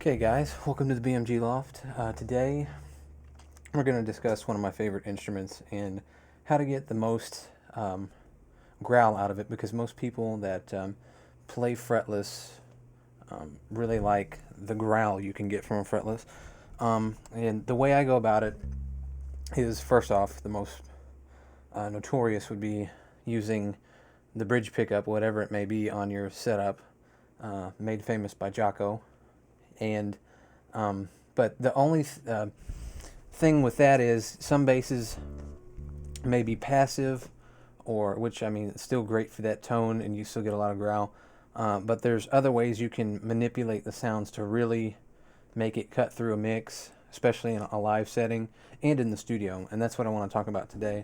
Okay guys, welcome to the BMG Loft. Today we're going to discuss one of my favorite instruments and how to get the most growl out of it, because most people that play fretless really like the growl you can get from a fretless. And the way I go about it is, first off, the most notorious would be using the bridge pickup, whatever it may be, on your setup, made famous by Jaco. And but the only thing with that is some basses may be passive, or which, I mean, it's still great for that tone and you still get a lot of growl, but there's other ways you can manipulate the sounds to really make it cut through a mix, especially in a live setting and in the studio. And that's what I want to talk about today,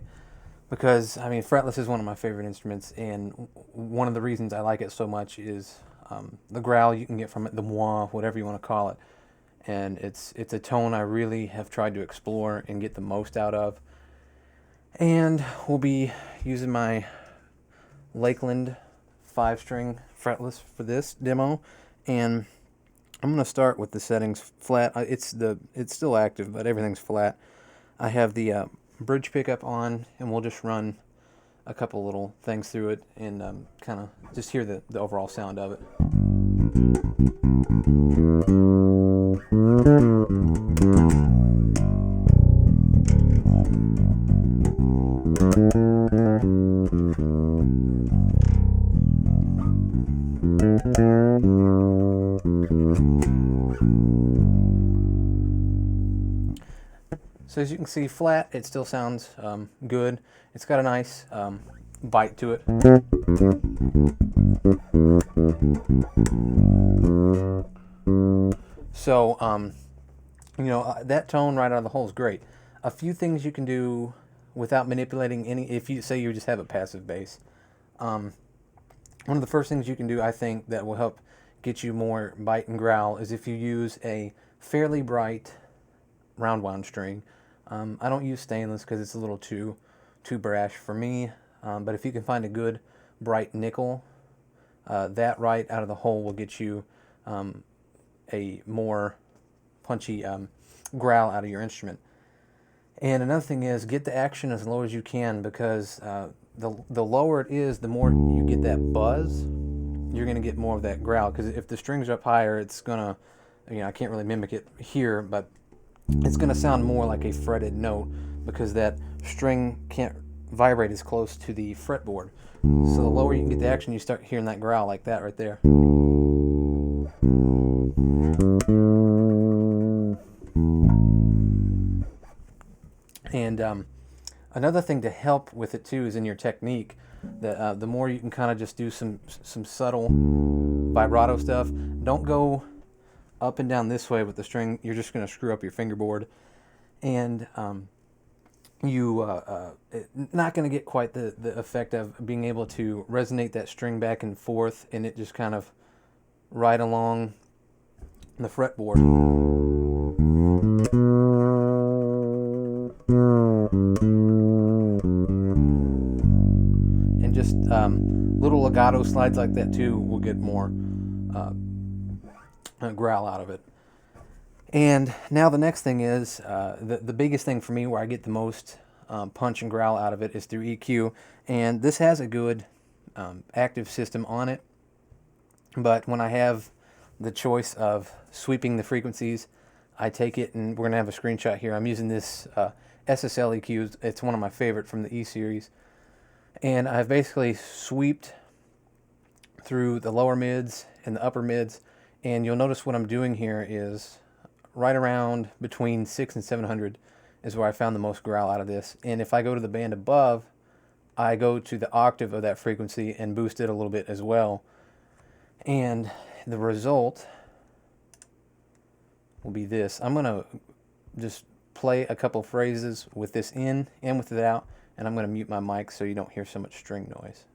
because I mean, fretless is one of my favorite instruments, and one of the reasons I like it so much is the growl you can get from it, the mwah, whatever you want to call it. And it's a tone I really have tried to explore and get the most out of. And we'll be using my Lakeland 5-string fretless for this demo. And I'm going to start with the settings flat. It's still active, but everything's flat. I have the bridge pickup on, and we'll just run a couple little things through it and kind of just hear the overall sound of it. So as you can see, flat, it still sounds good. It's got a nice bite to it. So, you know, that tone right out of the hole is great. A few things you can do without manipulating any, if you say you just have a passive bass. One of the first things you can do, I think, that will help get you more bite and growl is if you use a fairly bright round wound string. I don't use stainless because it's a little too brash for me, but if you can find a good bright nickel, that right out of the hole will get you a more punchy growl out of your instrument. And another thing is, get the action as low as you can, because the lower it is, the more you get that buzz, you're going to get more of that growl. Because if the strings are up higher, it's going to, you know, I can't really mimic it here, but it's going to sound more like a fretted note, because that string can't vibrate as close to the fretboard. So the lower you can get the action, you start hearing that growl like that right there. And another thing to help with it too is in your technique. The more you can kind of just do some subtle vibrato stuff. Don't go up and down this way with the string. You're just going to screw up your fingerboard, and not going to get quite the effect of being able to resonate that string back and forth, and it just kind of right along the fretboard. And just little legato slides like that too will get more growl out of it. And now the next thing is, the biggest thing for me, where I get the most punch and growl out of it, is through EQ. And this has a good active system on it, but when I have the choice of sweeping the frequencies, I take it, and we're going to have a screenshot here. I'm using this SSL EQ. It's one of my favorite from the E series. And I've basically sweeped through the lower mids and the upper mids, and you'll notice what I'm doing here is right around between 600 and 700 is where I found the most growl out of this. And if I go to the band above, I go to the octave of that frequency and boost it a little bit as well. And the result will be this. I'm going to just play a couple phrases with this in and with it out, and I'm going to mute my mic so you don't hear so much string noise.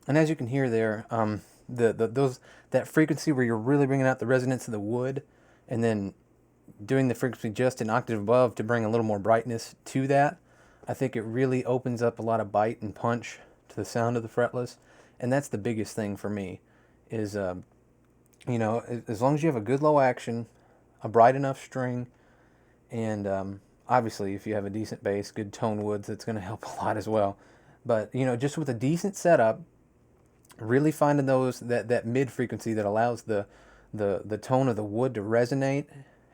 And as you can hear there, that frequency where you're really bringing out the resonance of the wood, and then doing the frequency just an octave above to bring a little more brightness to that, I think it really opens up a lot of bite and punch to the sound of the fretless. And that's the biggest thing for me is, as long as you have a good low action, a bright enough string, and obviously if you have a decent bass, good tone woods, that's going to help a lot as well. But, just with a decent setup, really finding that mid frequency that allows the tone of the wood to resonate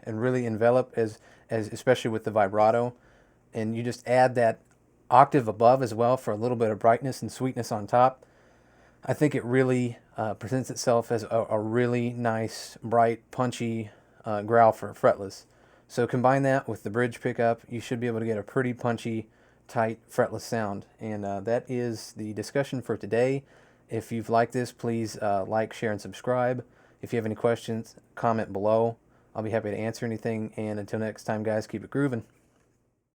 and really envelop as especially with the vibrato, and you just add that octave above as well for a little bit of brightness and sweetness on top. I think it really presents itself as a really nice, bright, punchy growl for fretless. So combine that with the bridge pickup, you should be able to get a pretty punchy, tight, fretless sound. And that is the discussion for today. If you've liked this, please like, share, and subscribe. If you have any questions, comment below. I'll be happy to answer anything. And until next time, guys, keep it grooving.